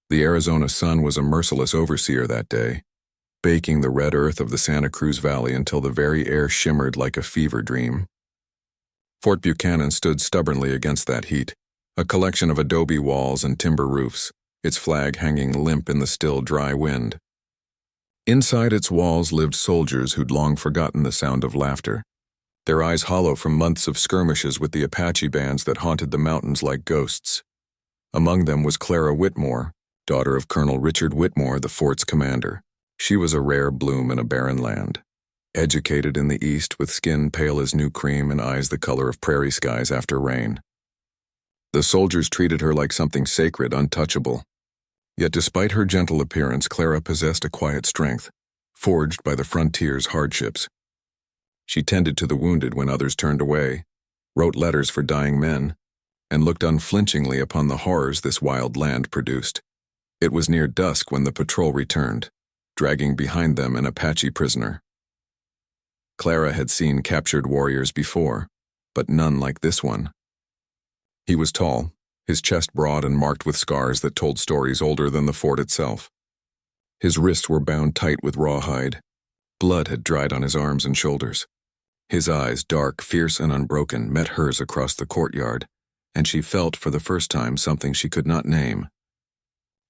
The Arizona sun was a merciless overseer that day, baking the red earth of the Santa Cruz Valley until the very air shimmered like a fever dream. Fort Buchanan stood stubbornly against that heat, a collection of adobe walls and timber roofs, its flag hanging limp in the still, dry wind. Inside its walls lived soldiers who'd long forgotten the sound of laughter, their eyes hollow from months of skirmishes with the Apache bands that haunted the mountains like ghosts. Among them was Clara Whitmore, daughter of Colonel Richard Whitmore, the fort's commander. She was a rare bloom in a barren land. Educated in the East with skin pale as new cream and eyes the color of prairie skies after rain. The soldiers treated her like something sacred, untouchable. Yet despite her gentle appearance, Clara possessed a quiet strength, forged by the frontier's hardships. She tended to the wounded when others turned away, wrote letters for dying men, and looked unflinchingly upon the horrors this wild land produced. It was near dusk when the patrol returned, dragging behind them an Apache prisoner. Clara had seen captured warriors before, but none like this one. He was tall, his chest broad and marked with scars that told stories older than the fort itself. His wrists were bound tight with rawhide. Blood had dried on his arms and shoulders. His eyes, dark, fierce, and unbroken, met hers across the courtyard, and she felt for the first time something she could not name.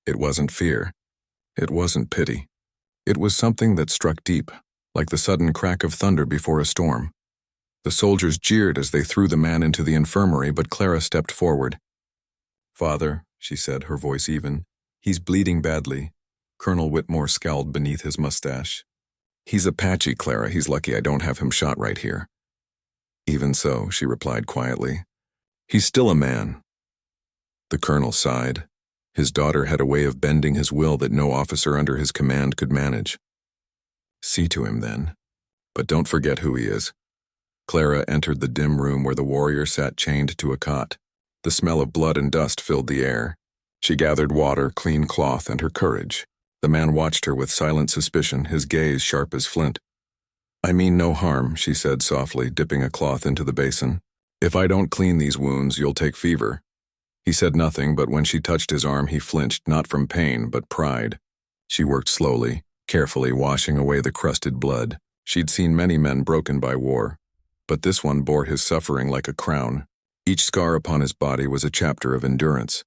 It wasn't fear. It wasn't pity. It was something that struck deep, like the sudden crack of thunder before a storm. The soldiers jeered as they threw the man into the infirmary, but Clara stepped forward. "Father," she said, her voice even, "he's bleeding badly." Colonel Whitmore scowled beneath his mustache. "He's Apache, Clara. He's lucky I don't have him shot right here." "Even so," she replied quietly, "he's still a man." The colonel sighed. His daughter had a way of bending his will that no officer under his command could manage. "See to him, then. But don't forget who he is." Clara entered the dim room where the warrior sat chained to a cot. The smell of blood and dust filled the air. She gathered water, clean cloth, and her courage. The man watched her with silent suspicion, his gaze sharp as flint. "I mean no harm," she said softly, dipping a cloth into the basin. "If I don't clean these wounds, you'll take fever." He said nothing, but when she touched his arm, he flinched, not from pain, but pride. She worked slowly, carefully washing away the crusted blood. She'd seen many men broken by war, but this one bore his suffering like a crown. Each scar upon his body was a chapter of endurance.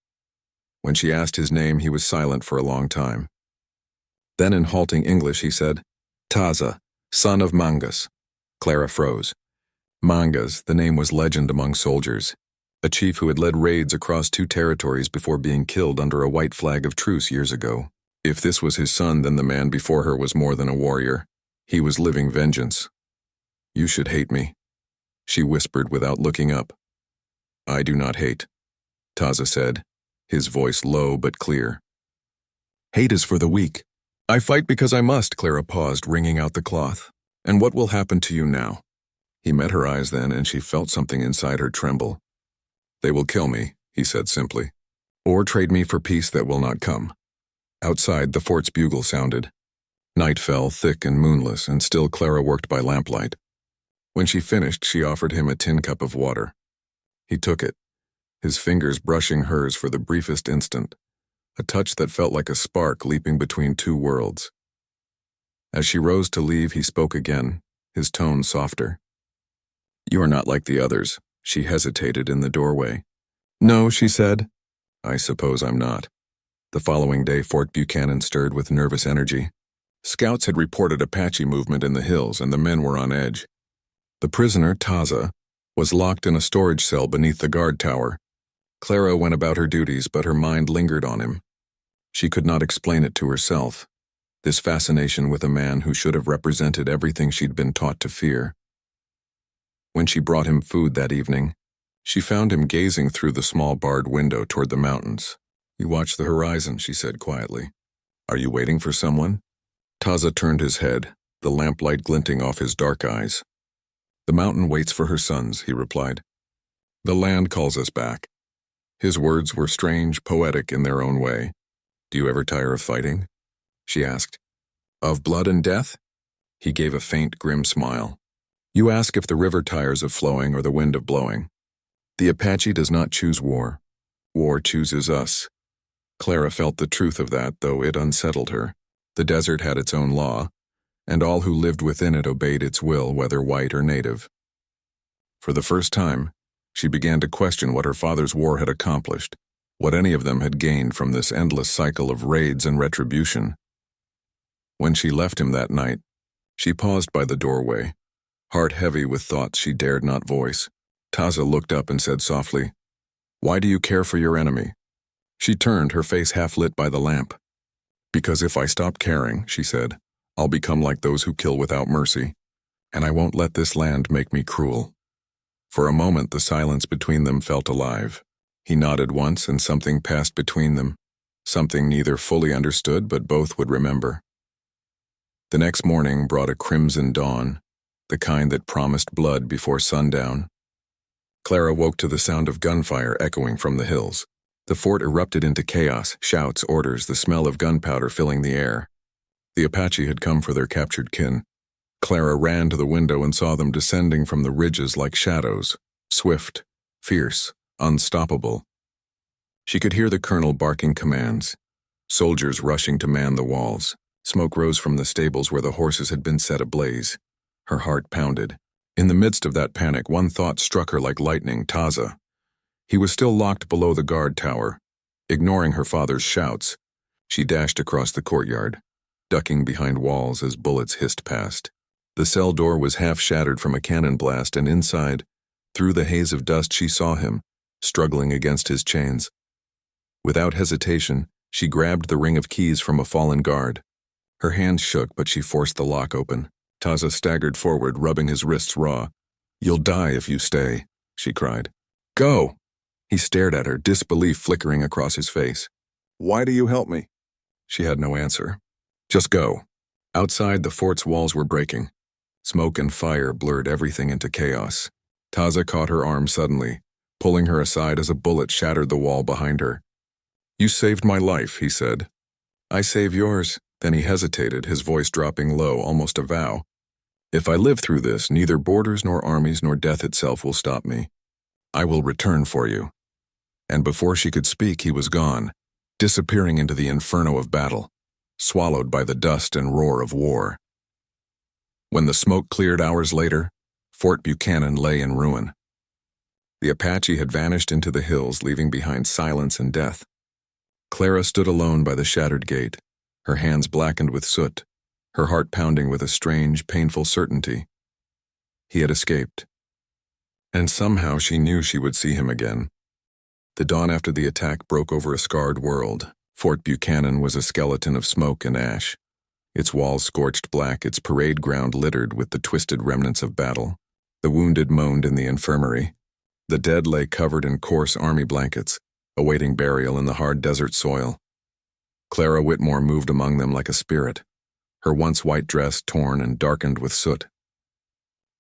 When she asked his name, he was silent for a long time. Then in halting English he said, "Taza, son of Mangas." Clara froze. Mangas, the name was legend among soldiers. A chief who had led raids across 2 territories before being killed under a white flag of truce years ago. If this was his son, then the man before her was more than a warrior. He was living vengeance. "You should hate me," she whispered without looking up. "I do not hate," Taza said, his voice low but clear. "Hate is for the weak. I fight because I must," Clara paused, wringing out the cloth. "And what will happen to you now?" He met her eyes then, and she felt something inside her tremble. "They will kill me," he said simply, "or trade me for peace that will not come." Outside, the fort's bugle sounded. Night fell, thick and moonless, and still Clara worked by lamplight. When she finished, she offered him a tin cup of water. He took it, his fingers brushing hers for the briefest instant, a touch that felt like a spark leaping between 2 worlds. As she rose to leave, he spoke again, his tone softer. "You are not like the others." She hesitated in the doorway. "No," she said. "I suppose I'm not." The following day, Fort Buchanan stirred with nervous energy. Scouts had reported Apache movement in the hills, and the men were on edge. The prisoner, Taza, was locked in a storage cell beneath the guard tower. Clara went about her duties, but her mind lingered on him. She could not explain it to herself, this fascination with a man who should have represented everything she'd been taught to fear. When she brought him food that evening, she found him gazing through the small barred window toward the mountains. "You watch the horizon," she said quietly. "Are you waiting for someone?" Taza turned his head, the lamplight glinting off his dark eyes. "The mountain waits for her sons," he replied. "The land calls us back." His words were strange, poetic in their own way. "Do you ever tire of fighting?" she asked. "Of blood and death?" He gave a faint, grim smile. "You ask if the river tires of flowing or the wind of blowing. The Apache does not choose war. War chooses us." Clara felt the truth of that, though it unsettled her. The desert had its own law, and all who lived within it obeyed its will, whether white or native. For the first time, she began to question what her father's war had accomplished, what any of them had gained from this endless cycle of raids and retribution. When she left him that night, she paused by the doorway, heart heavy with thoughts she dared not voice. Taza looked up and said softly, "Why do you care for your enemy?" She turned, her face half lit by the lamp. "Because if I stop caring," she said, "I'll become like those who kill without mercy, and I won't let this land make me cruel." For a moment the silence between them felt alive. He nodded once and something passed between them, something neither fully understood but both would remember. The next morning brought a crimson dawn, the kind that promised blood before sundown. Clara woke to the sound of gunfire echoing from the hills. The fort erupted into chaos, shouts, orders, the smell of gunpowder filling the air. The Apache had come for their captured kin. Clara ran to the window and saw them descending from the ridges like shadows, swift, fierce, unstoppable. She could hear the colonel barking commands, soldiers rushing to man the walls. Smoke rose from the stables where the horses had been set ablaze. Her heart pounded. In the midst of that panic, one thought struck her like lightning: Taza. He was still locked below the guard tower. Ignoring her father's shouts, she dashed across the courtyard, ducking behind walls as bullets hissed past. The cell door was half shattered from a cannon blast, and inside, through the haze of dust, she saw him, struggling against his chains. Without hesitation, she grabbed the ring of keys from a fallen guard. Her hands shook, but she forced the lock open. Taza staggered forward, rubbing his wrists raw. "You'll die if you stay," she cried. "Go!" He stared at her, disbelief flickering across his face. "Why do you help me?" She had no answer. "Just go." Outside, the fort's walls were breaking. Smoke and fire blurred everything into chaos. Taza caught her arm suddenly, pulling her aside as a bullet shattered the wall behind her. "You saved my life," he said. "I save yours." Then he hesitated, his voice dropping low, almost a vow. "If I live through this, neither borders nor armies nor death itself will stop me. I will return for you." And before she could speak, he was gone, disappearing into the inferno of battle, swallowed by the dust and roar of war. When the smoke cleared hours later, Fort Buchanan lay in ruin. The Apache had vanished into the hills, leaving behind silence and death. Clara stood alone by the shattered gate, her hands blackened with soot, her heart pounding with a strange, painful certainty. He had escaped. And somehow she knew she would see him again. The dawn after the attack broke over a scarred world. Fort Buchanan was a skeleton of smoke and ash, its walls scorched black, its parade ground littered with the twisted remnants of battle. The wounded moaned in the infirmary. The dead lay covered in coarse army blankets, awaiting burial in the hard desert soil. Clara Whitmore moved among them like a spirit, her once white dress torn and darkened with soot.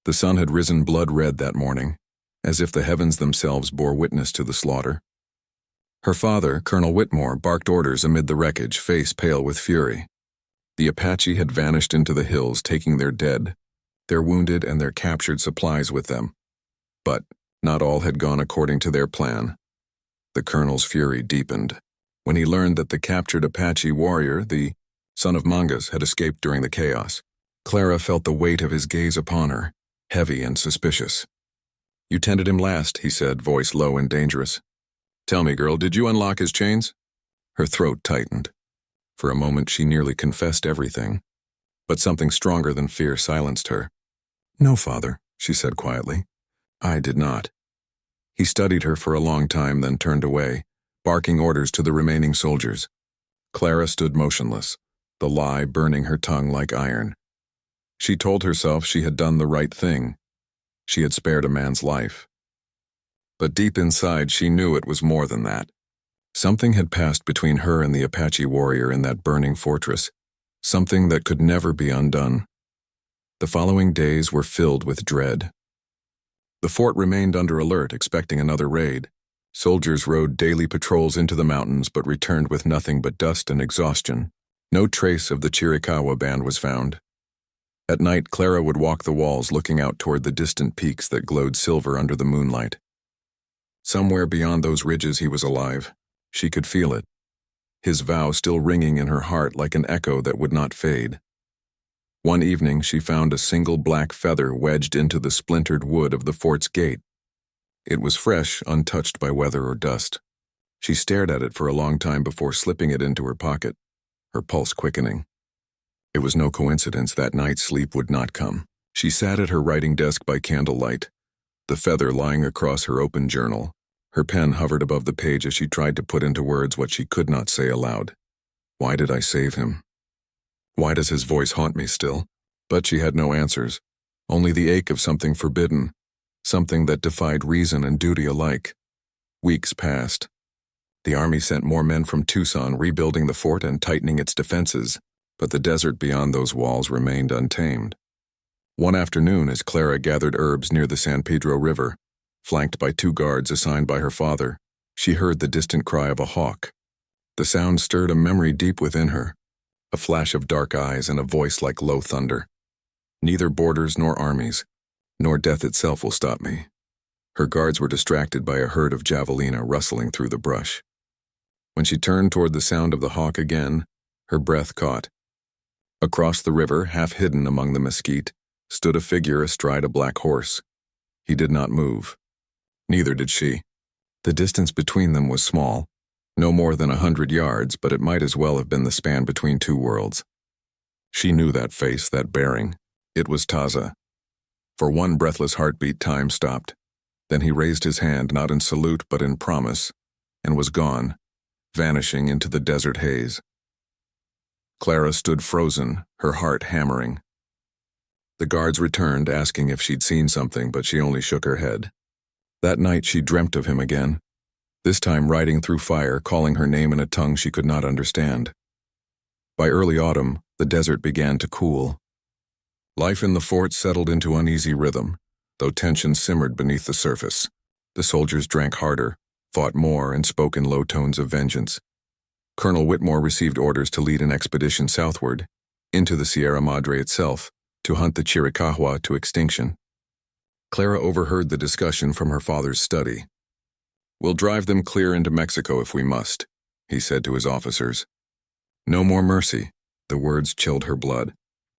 The sun had risen blood red that morning, as if the heavens themselves bore witness to the slaughter. Her father, Colonel Whitmore, barked orders amid the wreckage, face pale with fury. The Apache had vanished into the hills, taking their dead, their wounded, and their captured supplies with them. But not all had gone according to their plan. The colonel's fury deepened when he learned that the captured Apache warrior, the son of Mangas, had escaped during the chaos. Clara felt the weight of his gaze upon her, heavy and suspicious. "You tended him last," he said, voice low and dangerous. "Tell me, girl, did you unlock his chains?" Her throat tightened. For a moment she nearly confessed everything, but something stronger than fear silenced her. "No, father," she said quietly. "I did not." He studied her for a long time, then turned away, barking orders to the remaining soldiers. Clara stood motionless, the lie burning her tongue like iron. She told herself she had done the right thing. She had spared a man's life. But deep inside she knew it was more than that. Something had passed between her and the Apache warrior in that burning fortress, something that could never be undone. The following days were filled with dread. The fort remained under alert, expecting another raid. Soldiers rode daily patrols into the mountains but returned with nothing but dust and exhaustion. No trace of the Chiricahua band was found. At night, Clara would walk the walls, looking out toward the distant peaks that glowed silver under the moonlight. Somewhere beyond those ridges he was alive. She could feel it. his vow still ringing in her heart like an echo that would not fade. One evening she found a single black feather wedged into the splintered wood of the fort's gate. It was fresh, untouched by weather or dust. She stared at it for a long time before slipping it into her pocket, her pulse quickening. It was no coincidence that night sleep would not come. She sat at her writing desk by candlelight, the feather lying across her open journal. Her pen hovered above the page as she tried to put into words what she could not say aloud. Why did I save him? Why does his voice haunt me still? But she had no answers, only the ache of something forbidden, something that defied reason and duty alike. Weeks passed. The army sent more men from Tucson, rebuilding the fort and tightening its defenses, but the desert beyond those walls remained untamed. One afternoon, as Clara gathered herbs near the San Pedro River, flanked by 2 guards assigned by her father, she heard the distant cry of a hawk. The sound stirred a memory deep within her, a flash of dark eyes and a voice like low thunder. Neither borders nor armies, nor death itself will stop me. Her guards were distracted by a herd of javelina rustling through the brush. When she turned toward the sound of the hawk again, her breath caught. Across the river, half hidden among the mesquite, stood a figure astride a black horse. He did not move. Neither did she. The distance between them was small, no more than 100 yards, but it might as well have been the span between 2 worlds. She knew that face, that bearing. It was Taza. For one breathless heartbeat, time stopped. Then he raised his hand, not in salute but in promise, and was gone, vanishing into the desert haze. Clara stood frozen, her heart hammering. The guards returned, asking if she'd seen something, but she only shook her head. That night she dreamt of him again, this time riding through fire, calling her name in a tongue she could not understand. By early autumn, the desert began to cool. Life in the fort settled into uneasy rhythm, though tension simmered beneath the surface. The soldiers drank harder, fought more, and spoke in low tones of vengeance. Colonel Whitmore received orders to lead an expedition southward, into the Sierra Madre itself, to hunt the Chiricahua to extinction. Clara overheard the discussion from her father's study. "We'll drive them clear into Mexico if we must," he said to his officers. No more mercy. The words chilled her blood.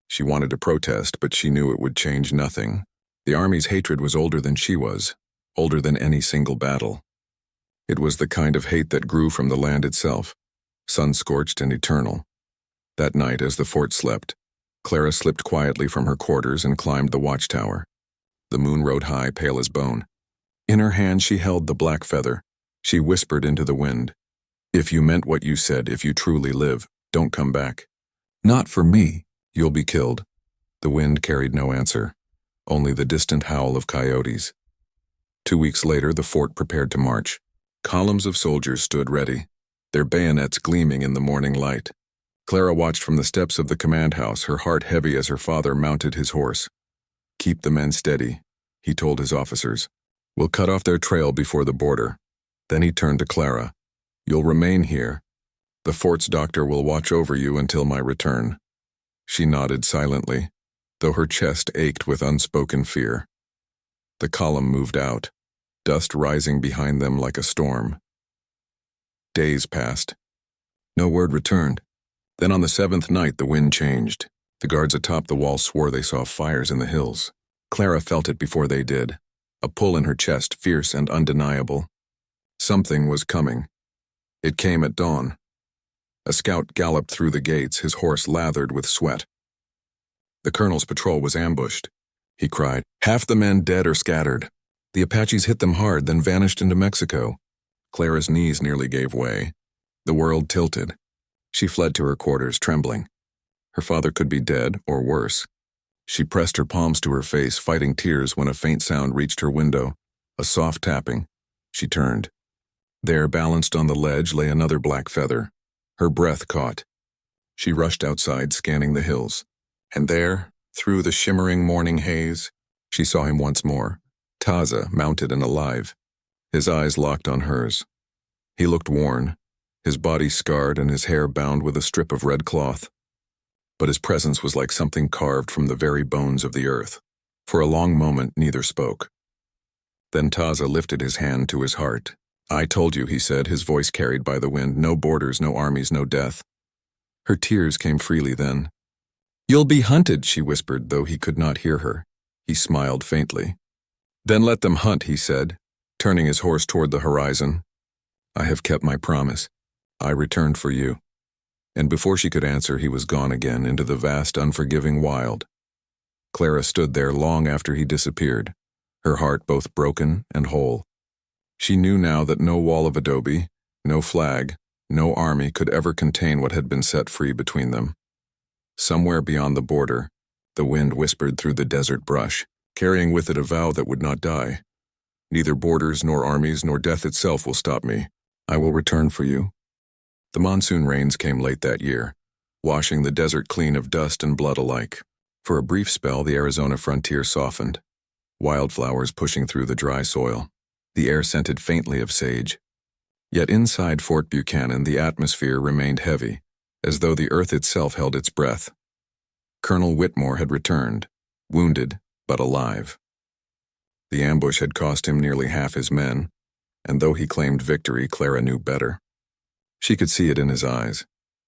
She wanted to protest, but she knew it would change nothing. The army's hatred was older than she was, older than any single battle. It was the kind of hate that grew from the land itself, sun-scorched and eternal. That night, as the fort slept, Clara slipped quietly from her quarters and climbed the watchtower. The moon rode high, pale as bone. In her hand she held the black feather. She whispered into the wind, "If you meant what you said, if you truly live, don't come back. Not for me. You'll be killed." The wind carried no answer, only the distant howl of coyotes. 2 weeks later, the fort prepared to march. Columns of soldiers stood ready, their bayonets gleaming in the morning light. Clara watched from the steps of the command house, her heart heavy as her father mounted his horse. "Keep the men steady," he told his officers. "We'll cut off their trail before the border." Then he turned to Clara. "You'll remain here. The fort's doctor will watch over you until my return." She nodded silently, though her chest ached with unspoken fear. The column moved out, dust rising behind them like a storm. Days passed. No word returned. Then on the 7th night the wind changed. The guards atop the wall swore they saw fires in the hills. Clara felt it before they did, a pull in her chest, fierce and undeniable. Something was coming. It came at dawn. A scout galloped through the gates, his horse lathered with sweat. The colonel's patrol was ambushed. He cried, "Half the men dead or scattered." The Apaches hit them hard, then vanished into Mexico. Clara's knees nearly gave way. The world tilted. She fled to her quarters, trembling. Her father could be dead, or worse. She pressed her palms to her face, fighting tears when a faint sound reached her window, a soft tapping. She turned. There, balanced on the ledge, lay another black feather. Her breath caught. She rushed outside, scanning the hills. And there, through the shimmering morning haze, she saw him once more, Taza, mounted and alive. His eyes locked on hers. He looked worn, his body scarred and his hair bound with a strip of red cloth. But his presence was like something carved from the very bones of the earth. For a long moment, neither spoke. Then Taza lifted his hand to his heart. I told you, he said, his voice carried by the wind. No borders, no armies, no death. Her tears came freely then. You'll be hunted, she whispered, though he could not hear her. He smiled faintly. Then let them hunt, he said, turning his horse toward the horizon. I have kept my promise. I returned for you. And before she could answer, he was gone again into the vast, unforgiving wild. Clara stood there long after he disappeared, her heart both broken and whole. She knew now that no wall of adobe, no flag, no army could ever contain what had been set free between them. Somewhere beyond the border, the wind whispered through the desert brush, carrying with it a vow that would not die. Neither borders, nor armies, nor death itself will stop me. I will return for you. The monsoon rains came late that year, washing the desert clean of dust and blood alike. For a brief spell, the Arizona frontier softened, wildflowers pushing through the dry soil. The air scented faintly of sage. Yet inside Fort Buchanan, the atmosphere remained heavy, as though the earth itself held its breath. Colonel Whitmore had returned, wounded but alive. The ambush had cost him nearly half his men, and though he claimed victory, Clara knew better. She could see it in his eyes,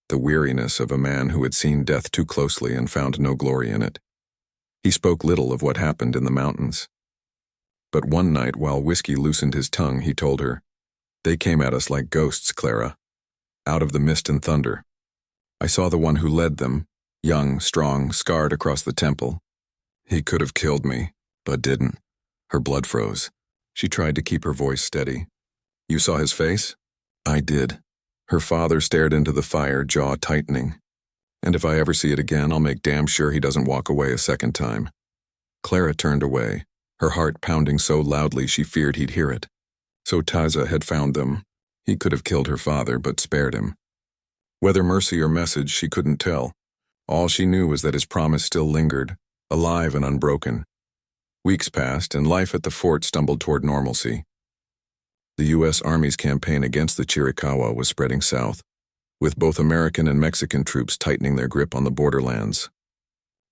the weariness of a man who had seen death too closely and found no glory in it. He spoke little of what happened in the mountains. But one night, while whiskey loosened his tongue, he told her, "They came at us like ghosts, Clara, out of the mist and thunder. I saw the one who led them, young, strong, scarred across the temple. He could have killed me, but didn't." Her blood froze. She tried to keep her voice steady. "You saw his face?" "I did." Her father stared into the fire, jaw tightening. "And if I ever see it again, I'll make damn sure he doesn't walk away a second time." Clara turned away, her heart pounding so loudly she feared he'd hear it. So Taza had found them. He could have killed her father, but spared him. Whether mercy or message, she couldn't tell. All she knew was that his promise still lingered, alive and unbroken. Weeks passed, and life at the fort stumbled toward normalcy. The U.S. Army's campaign against the Chiricahua was spreading south, with both American and Mexican troops tightening their grip on the borderlands.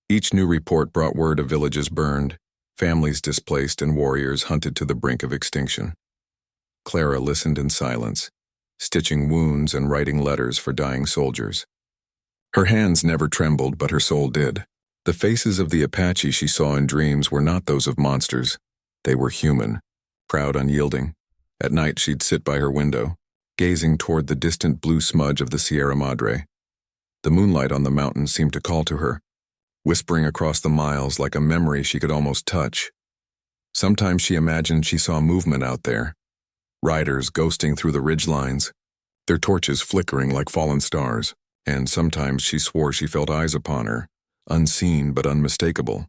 Each new report brought word of villages burned, families displaced, and warriors hunted to the brink of extinction. Clara listened in silence, stitching wounds and writing letters for dying soldiers. Her hands never trembled, but her soul did. The faces of the Apache she saw in dreams were not those of monsters. They were human, proud, unyielding. At night she'd sit by her window, gazing toward the distant blue smudge of the Sierra Madre. The moonlight on the mountain seemed to call to her, whispering across the miles like a memory she could almost touch. Sometimes she imagined she saw movement out there, riders ghosting through the ridgelines, their torches flickering like fallen stars, and sometimes she swore she felt eyes upon her, unseen but unmistakable.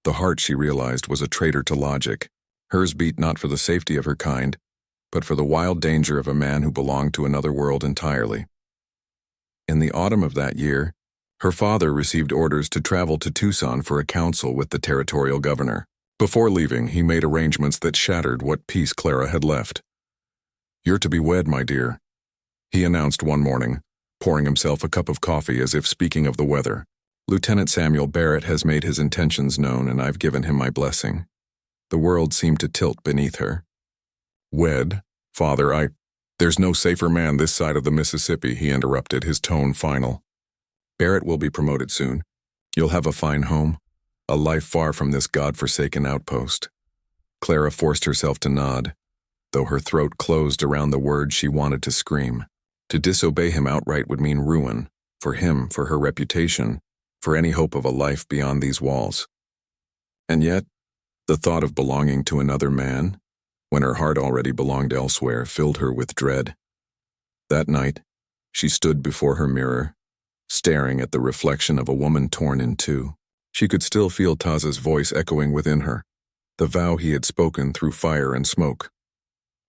The heart, she realized, was a traitor to logic. Hers beat not for the safety of her kind, but for the wild danger of a man who belonged to another world entirely. In the autumn of that year, her father received orders to travel to Tucson for a council with the territorial governor. Before leaving, he made arrangements that shattered what peace Clara had left. "You're to be wed, my dear," he announced one morning, pouring himself a cup of coffee as if speaking of the weather. "Lieutenant Samuel Barrett has made his intentions known, and I've given him my blessing." The world seemed to tilt beneath her. "Wed, father, There's no safer man this side of the Mississippi," he interrupted, his tone final. "Barrett will be promoted soon. You'll have a fine home, a life far from this God-forsaken outpost." Clara forced herself to nod, though her throat closed around the words she wanted to scream. To disobey him outright would mean ruin, for him, for her reputation, for any hope of a life beyond these walls. And yet, the thought of belonging to another man, when her heart already belonged elsewhere, filled her with dread. That night, she stood before her mirror, staring at the reflection of a woman torn in two. She could still feel Taza's voice echoing within her, the vow he had spoken through fire and smoke.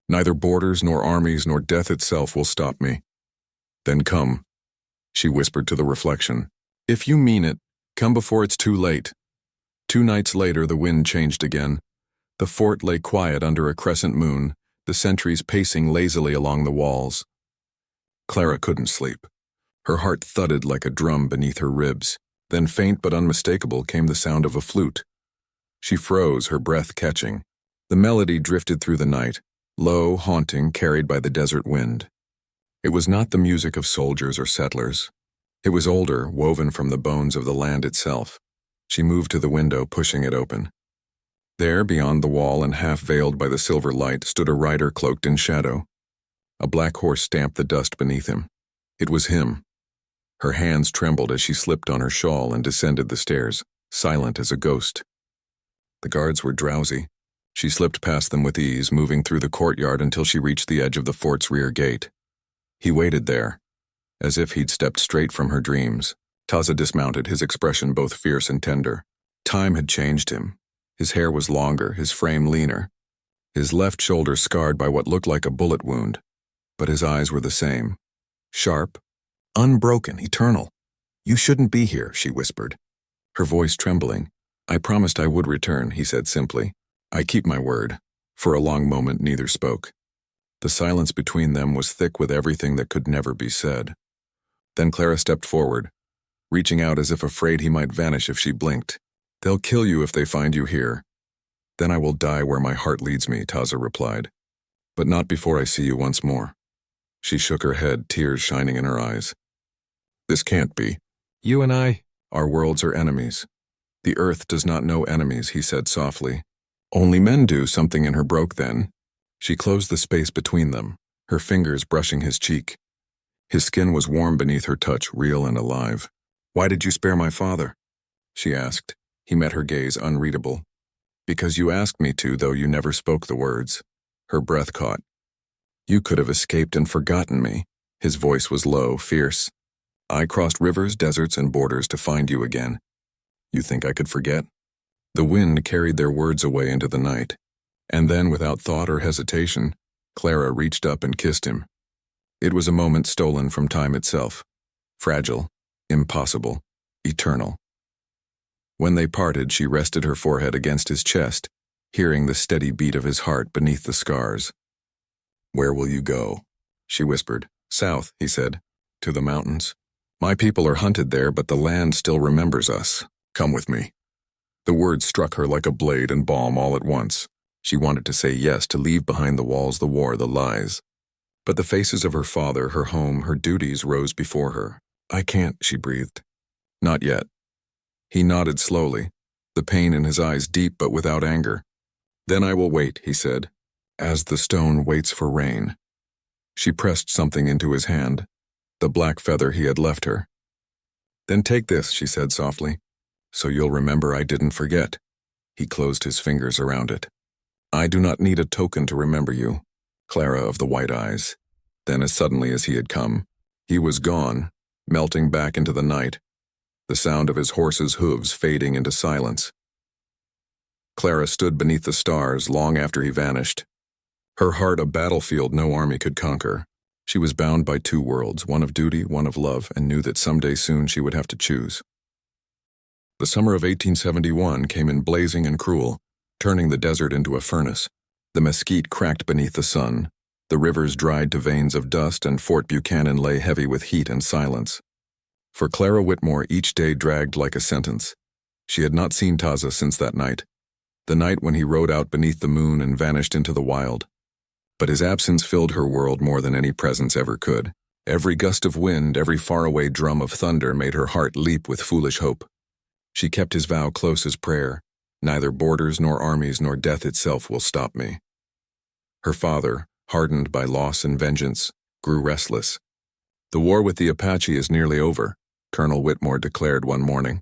"Neither borders, nor armies, nor death itself will stop me." "Then come," she whispered to the reflection. "If you mean it, come before it's too late." 2 nights later, the wind changed again. The fort lay quiet under a crescent moon, the sentries pacing lazily along the walls. Clara couldn't sleep. Her heart thudded like a drum beneath her ribs. Then, faint but unmistakable, came the sound of a flute. She froze, her breath catching. The melody drifted through the night, low, haunting, carried by the desert wind. It was not the music of soldiers or settlers. It was older, woven from the bones of the land itself. She moved to the window, pushing it open. There, beyond the wall and half-veiled by the silver light, stood a rider cloaked in shadow. A black horse stamped the dust beneath him. It was him. Her hands trembled as she slipped on her shawl and descended the stairs, silent as a ghost. The guards were drowsy. She slipped past them with ease, moving through the courtyard until she reached the edge of the fort's rear gate. He waited there, as if he'd stepped straight from her dreams. Taza dismounted, his expression both fierce and tender. Time had changed him. His hair was longer, his frame leaner, his left shoulder scarred by what looked like a bullet wound. But his eyes were the same. Sharp, unbroken, eternal. "You shouldn't be here," she whispered, her voice trembling. "I promised I would return," he said simply. "I keep my word." For a long moment neither spoke. The silence between them was thick with everything that could never be said. Then Clara stepped forward, reaching out as if afraid he might vanish if she blinked. "They'll kill you if they find you here." "Then I will die where my heart leads me," Taza replied. "But not before I see you once more." She shook her head, tears shining in her eyes. "This can't be. You and I, our worlds are enemies." "The earth does not know enemies," he said softly. "Only men do." Something in her broke then. She closed the space between them, her fingers brushing his cheek. His skin was warm beneath her touch, real and alive. "Why did you spare my father?" she asked. He met her gaze, unreadable. "Because you asked me to, though you never spoke the words." Her breath caught. "You could have escaped and forgotten me." His voice was low, fierce. "I crossed rivers, deserts, and borders to find you again. You think I could forget?" The wind carried their words away into the night. And then, without thought or hesitation, Clara reached up and kissed him. It was a moment stolen from time itself. Fragile, impossible, eternal. When they parted, she rested her forehead against his chest, hearing the steady beat of his heart beneath the scars. "Where will you go?" she whispered. "South," he said. "To the mountains. My people are hunted there, but the land still remembers us. Come with me." The words struck her like a blade and balm all at once. She wanted to say yes, to leave behind the walls, the war, the lies. But the faces of her father, her home, her duties rose before her. "I can't," she breathed. "Not yet." He nodded slowly, the pain in his eyes deep but without anger. "Then I will wait," he said, "as the stone waits for rain." She pressed something into his hand, the black feather he had left her. "Then take this," she said softly, "so you'll remember I didn't forget." He closed his fingers around it. "I do not need a token to remember you, Clara of the white eyes." Then, as suddenly as he had come, he was gone, melting back into the night, the sound of his horse's hooves fading into silence. Clara stood beneath the stars long after he vanished. Her heart a battlefield no army could conquer. She was bound by two worlds, one of duty, one of love, and knew that someday soon she would have to choose. The summer of 1871 came in blazing and cruel, turning the desert into a furnace. The mesquite cracked beneath the sun, the rivers dried to veins of dust, and Fort Buchanan lay heavy with heat and silence. For Clara Whitmore, each day dragged like a sentence. She had not seen Taza since that night, the night when he rode out beneath the moon and vanished into the wild. But his absence filled her world more than any presence ever could. Every gust of wind, every faraway drum of thunder made her heart leap with foolish hope. She kept his vow close as prayer. Neither borders nor armies nor death itself will stop me. Her father, hardened by loss and vengeance, grew restless. "The war with the Apache is nearly over," Colonel Whitmore declared one morning.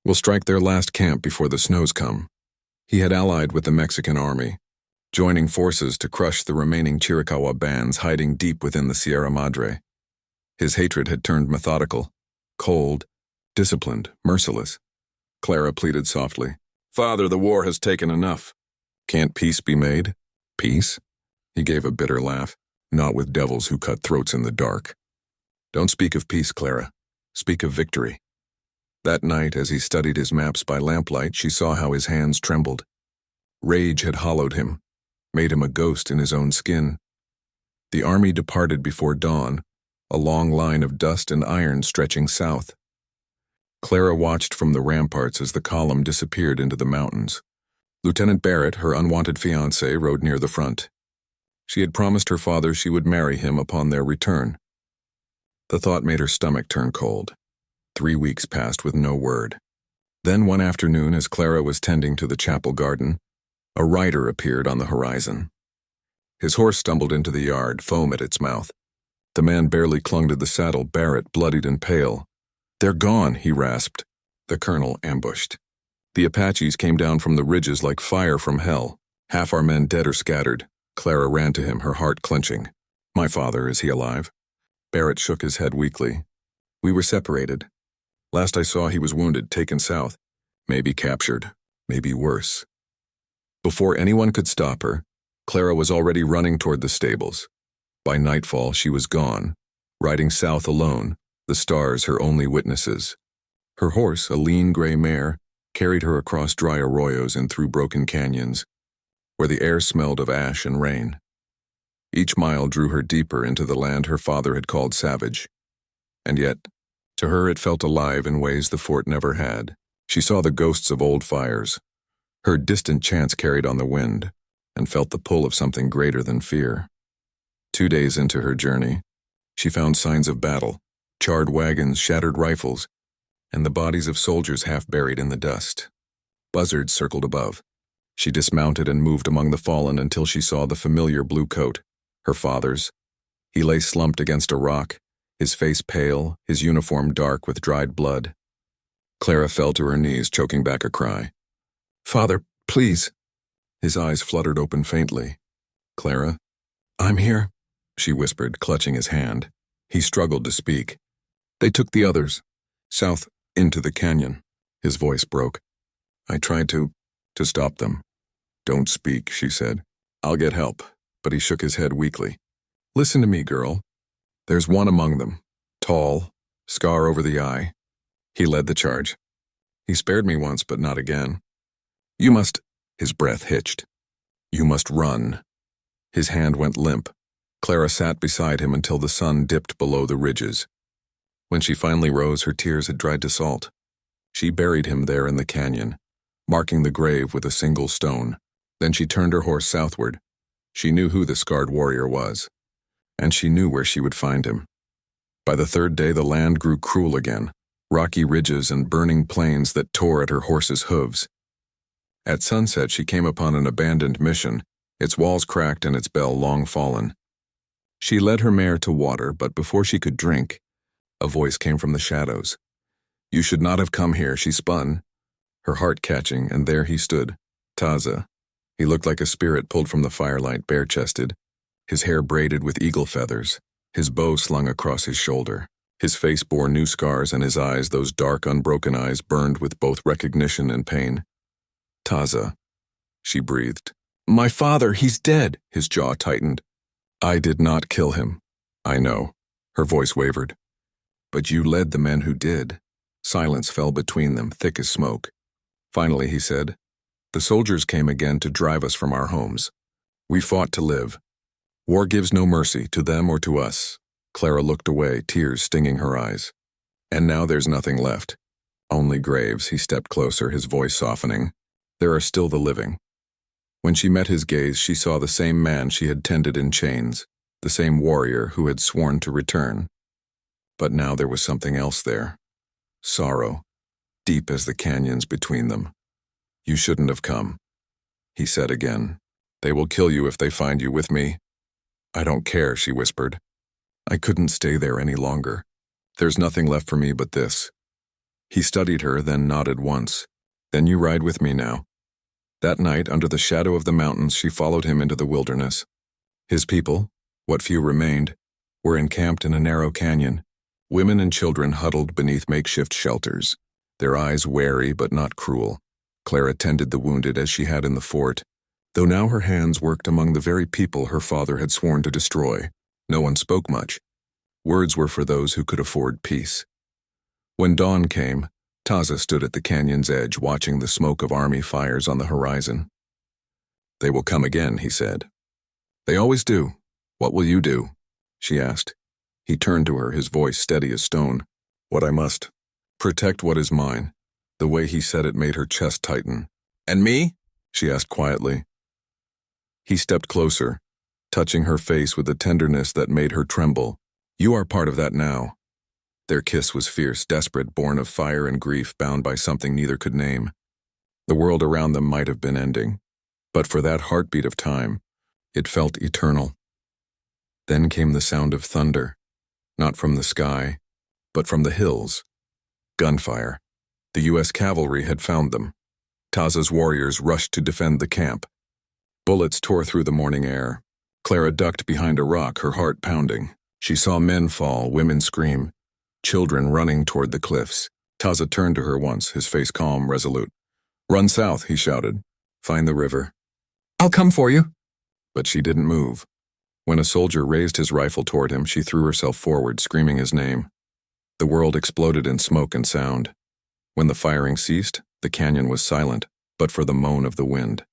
"We'll strike their last camp before the snows come." He had allied with the Mexican army, joining forces to crush the remaining Chiricahua bands hiding deep within the Sierra Madre. His hatred had turned methodical, cold, disciplined, merciless. Clara pleaded softly, "Father, the war has taken enough." "Can't peace be made?" "Peace?" He gave a bitter laugh. "Not with devils who cut throats in the dark." "Don't speak of peace, Clara. Speak of victory." That night, as he studied his maps by lamplight, she saw how his hands trembled. Rage had hollowed him, made him a ghost in his own skin. The army departed before dawn, a long line of dust and iron stretching south. Clara watched from the ramparts as the column disappeared into the mountains. Lieutenant Barrett, her unwanted fiancé, rode near the front. She had promised her father she would marry him upon their return. The thought made her stomach turn cold. 3 weeks passed with no word. Then one afternoon, as Clara was tending to the chapel garden, a rider appeared on the horizon. His horse stumbled into the yard, foam at its mouth. The man barely clung to the saddle, Barrett, bloodied and pale. "They're gone," he rasped. The colonel ambushed. The Apaches came down from the ridges like fire from hell. Half our men dead or scattered. Clara ran to him, her heart clenching. "My father, is he alive?" Barrett shook his head weakly. "We were separated. Last I saw, he was wounded, taken south. Maybe captured. Maybe worse." Before anyone could stop her, Clara was already running toward the stables. By nightfall, she was gone, riding south alone, the stars her only witnesses. Her horse, a lean gray mare, carried her across dry arroyos and through broken canyons, where the air smelled of ash and rain. Each mile drew her deeper into the land her father had called savage. And yet, to her it felt alive in ways the fort never had. She saw the ghosts of old fires, heard distant chants carried on the wind, and felt the pull of something greater than fear. 2 days into her journey, she found signs of battle, charred wagons, shattered rifles, and the bodies of soldiers half buried in the dust. Buzzards circled above. She dismounted and moved among the fallen until she saw the familiar blue coat, her father's. He lay slumped against a rock, his face pale, his uniform dark with dried blood. Clara fell to her knees, choking back a cry. "Father, please." His eyes fluttered open faintly. "Clara?" "I'm here," she whispered, clutching his hand. He struggled to speak. "They took the others. South, into the canyon." His voice broke. "I tried to stop them." "Don't speak," she said. "I'll get help." But he shook his head weakly. "Listen to me, girl. There's one among them. Tall, scar over the eye. He led the charge. He spared me once, but not again. You must—" His breath hitched. "You must run." His hand went limp. Clara sat beside him until the sun dipped below the ridges. When she finally rose, her tears had dried to salt. She buried him there in the canyon, marking the grave with a single stone. Then she turned her horse southward. She knew who the scarred warrior was, and she knew where she would find him. By the third day, the land grew cruel again, rocky ridges and burning plains that tore at her horse's hooves. At sunset, she came upon an abandoned mission, its walls cracked and its bell long fallen. She led her mare to water, but before she could drink, a voice came from the shadows. "You should not have come here," she spun, her heart catching, and there he stood, Taza. He looked like a spirit pulled from the firelight, bare-chested, his hair braided with eagle feathers, his bow slung across his shoulder. His face bore new scars, and his eyes, those dark, unbroken eyes, burned with both recognition and pain. "Taza," she breathed. "My father, he's dead." His jaw tightened. "I did not kill him." "I know." Her voice wavered. "But you led the men who did." Silence fell between them, thick as smoke. Finally, he said, "The soldiers came again to drive us from our homes. We fought to live. War gives no mercy, to them or to us." Clara looked away, tears stinging her eyes. "And now there's nothing left. Only graves." He stepped closer, his voice softening. "There are still the living." When she met his gaze, she saw the same man she had tended in chains, the same warrior who had sworn to return. But now there was something else there. Sorrow, deep as the canyons between them. "You shouldn't have come," he said again. "They will kill you if they find you with me." "I don't care," she whispered. "I couldn't stay there any longer. There's nothing left for me but this." He studied her, then nodded once. "Then you ride with me now." That night, under the shadow of the mountains, she followed him into the wilderness. His people, what few remained, were encamped in a narrow canyon. Women and children huddled beneath makeshift shelters, their eyes wary but not cruel. Clara tended the wounded as she had in the fort, though now her hands worked among the very people her father had sworn to destroy. No one spoke much. Words were for those who could afford peace. When dawn came, Taza stood at the canyon's edge, watching the smoke of army fires on the horizon. "They will come again," he said. "They always do. What will you do?" she asked. He turned to her, his voice steady as stone. "What I must. Protect what is mine." The way he said it made her chest tighten. "And me?" she asked quietly. He stepped closer, touching her face with a tenderness that made her tremble. "You are part of that now." Their kiss was fierce, desperate, born of fire and grief, bound by something neither could name. The world around them might have been ending, but for that heartbeat of time, it felt eternal. Then came the sound of thunder, not from the sky, but from the hills. Gunfire. The U.S. cavalry had found them. Taza's warriors rushed to defend the camp. Bullets tore through the morning air. Clara ducked behind a rock, her heart pounding. She saw men fall, women scream, children running toward the cliffs. Taza turned to her once, his face calm, resolute. "Run south," he shouted. "Find the river." "I'll come for you." But she didn't move. When a soldier raised his rifle toward him, she threw herself forward, screaming his name. The world exploded in smoke and sound. When the firing ceased, the canyon was silent, but for the moan of the wind.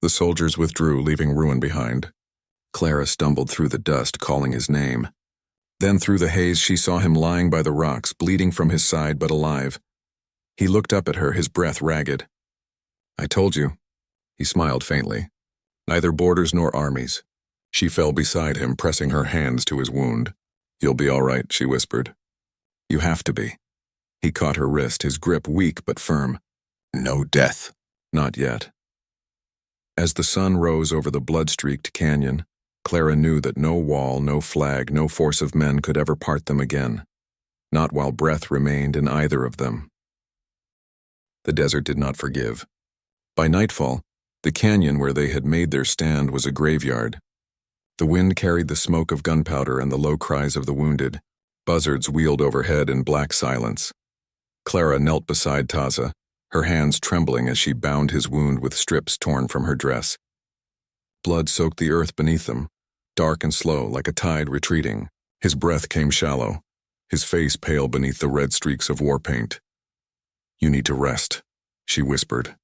The soldiers withdrew, leaving ruin behind. Clara stumbled through the dust, calling his name. Then through the haze she saw him lying by the rocks, bleeding from his side but alive. He looked up at her, his breath ragged. "I told you." He smiled faintly. "Neither borders nor armies." She fell beside him, pressing her hands to his wound. "You'll be all right," she whispered. "You have to be." He caught her wrist, his grip weak but firm. "No death." "Not yet." As the sun rose over the blood-streaked canyon, Clara knew that no wall, no flag, no force of men could ever part them again. Not while breath remained in either of them. The desert did not forgive. By nightfall, the canyon where they had made their stand was a graveyard. The wind carried the smoke of gunpowder and the low cries of the wounded. Buzzards wheeled overhead in black silence. Clara knelt beside Taza, her hands trembling as she bound his wound with strips torn from her dress. Blood soaked the earth beneath them, dark and slow, like a tide retreating. His breath came shallow, his face pale beneath the red streaks of war paint. "You need to rest," she whispered.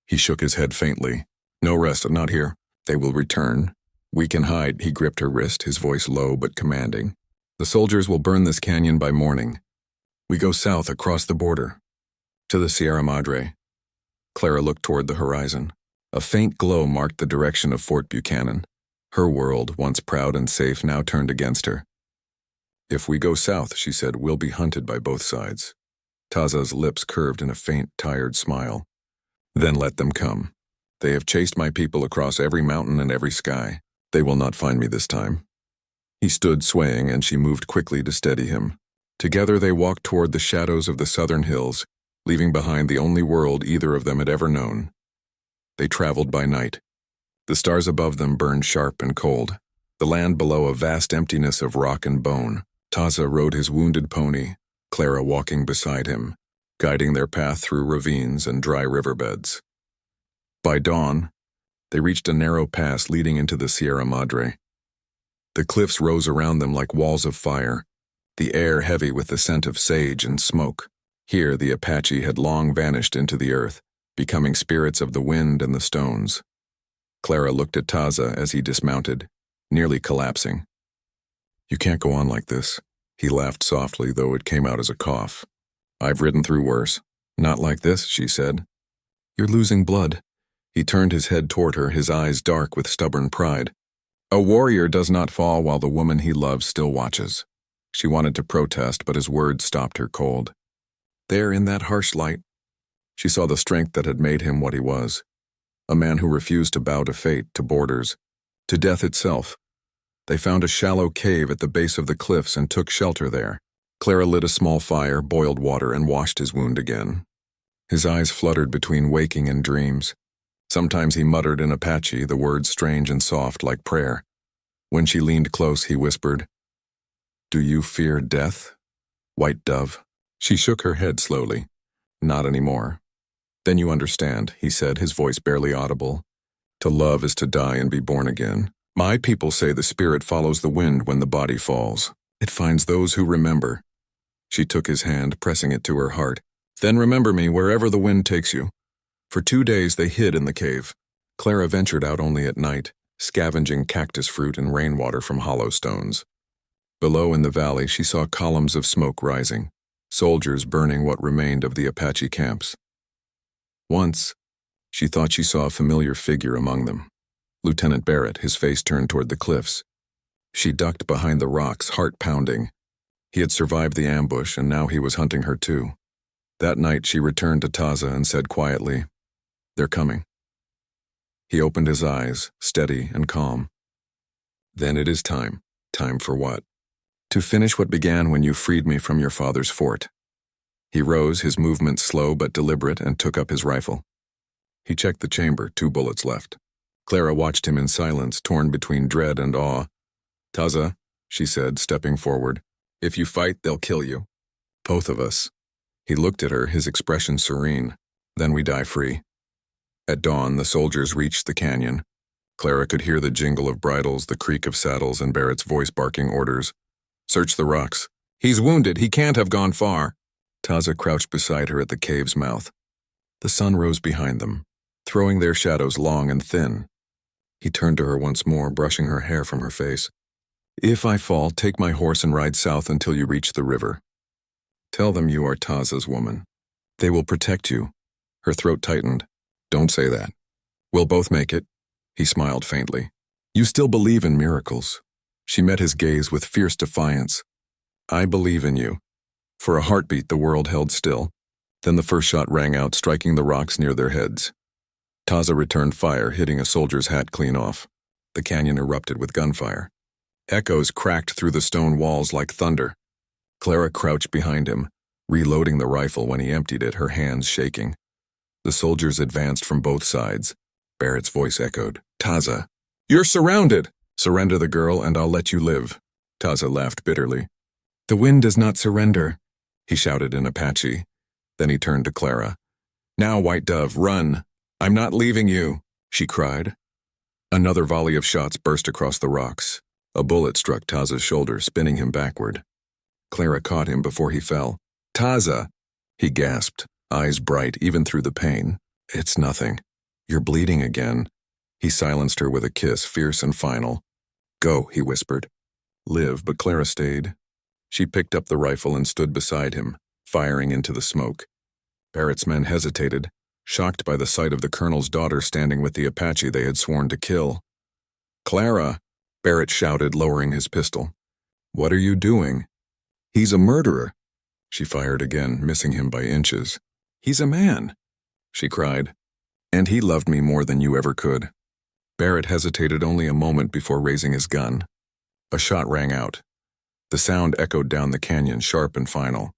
He shook his head faintly. "No rest, not here. They will return. We can hide." He gripped her wrist, his voice low but commanding. "The soldiers will burn this canyon by morning. We go south across the border, to the Sierra Madre." Clara looked toward the horizon. A faint glow marked the direction of Fort Buchanan. Her world, once proud and safe, now turned against her. "If we go south," she said, "we'll be hunted by both sides." Taza's lips curved in a faint, tired smile. "Then let them come. They have chased my people across every mountain and every sky. They will not find me this time." He stood swaying, and she moved quickly to steady him. Together they walked toward the shadows of the southern hills, leaving behind the only world either of them had ever known. They traveled by night. The stars above them burned sharp and cold, the land below a vast emptiness of rock and bone. Taza rode his wounded pony, Clara walking beside him, guiding their path through ravines and dry riverbeds. By dawn, they reached a narrow pass leading into the Sierra Madre. The cliffs rose around them like walls of fire, the air heavy with the scent of sage and smoke. Here the Apache had long vanished into the earth, becoming spirits of the wind and the stones. Clara looked at Taza as he dismounted, nearly collapsing. "You can't go on like this." He laughed softly, though it came out as a cough. "I've ridden through worse." "Not like this," she said. "You're losing blood." He turned his head toward her, his eyes dark with stubborn pride. "A warrior does not fall while the woman he loves still watches." She wanted to protest, but his words stopped her cold. There, in that harsh light, she saw the strength that had made him what he was. A man who refused to bow to fate, to borders, to death itself. They found a shallow cave at the base of the cliffs and took shelter there. Clara lit a small fire, boiled water, and washed his wound again. His eyes fluttered between waking and dreams. Sometimes he muttered in Apache, the words strange and soft like prayer. When she leaned close, he whispered, "Do you fear death, white dove?" She shook her head slowly. "Not anymore." "Then you understand," he said, his voice barely audible. "To love is to die and be born again. My people say the spirit follows the wind when the body falls. It finds those who remember." She took his hand, pressing it to her heart. "Then remember me wherever the wind takes you." For 2 days they hid in the cave. Clara ventured out only at night, scavenging cactus fruit and rainwater from hollow stones. Below in the valley she saw columns of smoke rising, soldiers burning what remained of the Apache camps. Once, she thought she saw a familiar figure among them. Lieutenant Barrett, his face turned toward the cliffs. She ducked behind the rocks, heart pounding. He had survived the ambush, and now he was hunting her too. That night she returned to Taza and said quietly, "They're coming." He opened his eyes, steady and calm. "Then it is time." "Time for what?" "To finish what began when you freed me from your father's fort." He rose, his movements slow but deliberate, and took up his rifle. He checked the chamber, 2 bullets left. Clara watched him in silence, torn between dread and awe. "Taza," she said, stepping forward, "if you fight, they'll kill you. Both of us." He looked at her, his expression serene. "Then we die free." At dawn, the soldiers reached the canyon. Clara could hear the jingle of bridles, the creak of saddles, and Barrett's voice barking orders. "Search the rocks." "He's wounded. He can't have gone far." Taza crouched beside her at the cave's mouth. The sun rose behind them, throwing their shadows long and thin. He turned to her once more, brushing her hair from her face. "If I fall, take my horse and ride south until you reach the river. Tell them you are Taza's woman. They will protect you." Her throat tightened. "Don't say that. We'll both make it." He smiled faintly. "You still believe in miracles." She met his gaze with fierce defiance. "I believe in you." For a heartbeat, the world held still. Then the first shot rang out, striking the rocks near their heads. Taza returned fire, hitting a soldier's hat clean off. The canyon erupted with gunfire. Echoes cracked through the stone walls like thunder. Clara crouched behind him, reloading the rifle when he emptied it, her hands shaking. The soldiers advanced from both sides. Barrett's voice echoed, "Taza, you're surrounded! Surrender the girl and I'll let you live." Taza laughed bitterly. "The wind does not surrender," he shouted in Apache. Then he turned to Clara. "Now, White Dove, run! I'm not leaving you," she cried. Another volley of shots burst across the rocks. A bullet struck Taza's shoulder, spinning him backward. Clara caught him before he fell. "Taza!" He gasped, eyes bright even through the pain. "It's nothing. You're bleeding again." He silenced her with a kiss, fierce and final. "Go," he whispered. "Live," but Clara stayed. She picked up the rifle and stood beside him, firing into the smoke. Barrett's men hesitated, shocked by the sight of the colonel's daughter standing with the Apache they had sworn to kill. "Clara!" Barrett shouted, lowering his pistol. "What are you doing?" "He's a murderer." She fired again, missing him by inches. "He's a man," she cried. "And he loved me more than you ever could." Barrett hesitated only a moment before raising his gun. A shot rang out. The sound echoed down the canyon, sharp and final.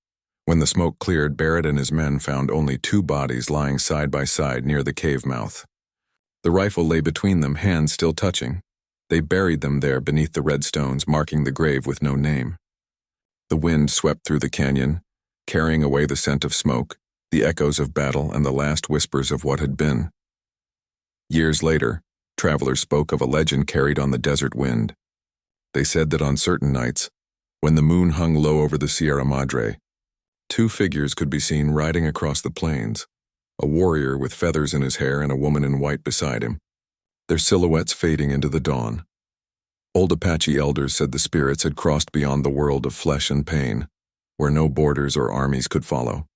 When the smoke cleared, Barrett and his men found only 2 bodies lying side by side near the cave mouth. The rifle lay between them, hands still touching. They buried them there beneath the red stones, marking the grave with no name. The wind swept through the canyon, carrying away the scent of smoke, the echoes of battle, and the last whispers of what had been. Years later, travelers spoke of a legend carried on the desert wind. They said that on certain nights, when the moon hung low over the Sierra Madre, 2 figures could be seen riding across the plains, a warrior with feathers in his hair and a woman in white beside him, their silhouettes fading into the dawn. Old Apache elders said the spirits had crossed beyond the world of flesh and pain, where no borders or armies could follow.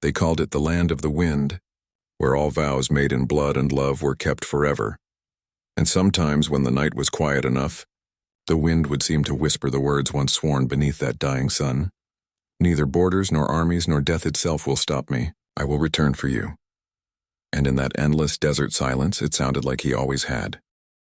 They called it the land of the wind, where all vows made in blood and love were kept forever. And sometimes, when the night was quiet enough, the wind would seem to whisper the words once sworn beneath that dying sun. "Neither borders nor armies nor death itself will stop me. I will return for you." And in that endless desert silence, it sounded like he always had.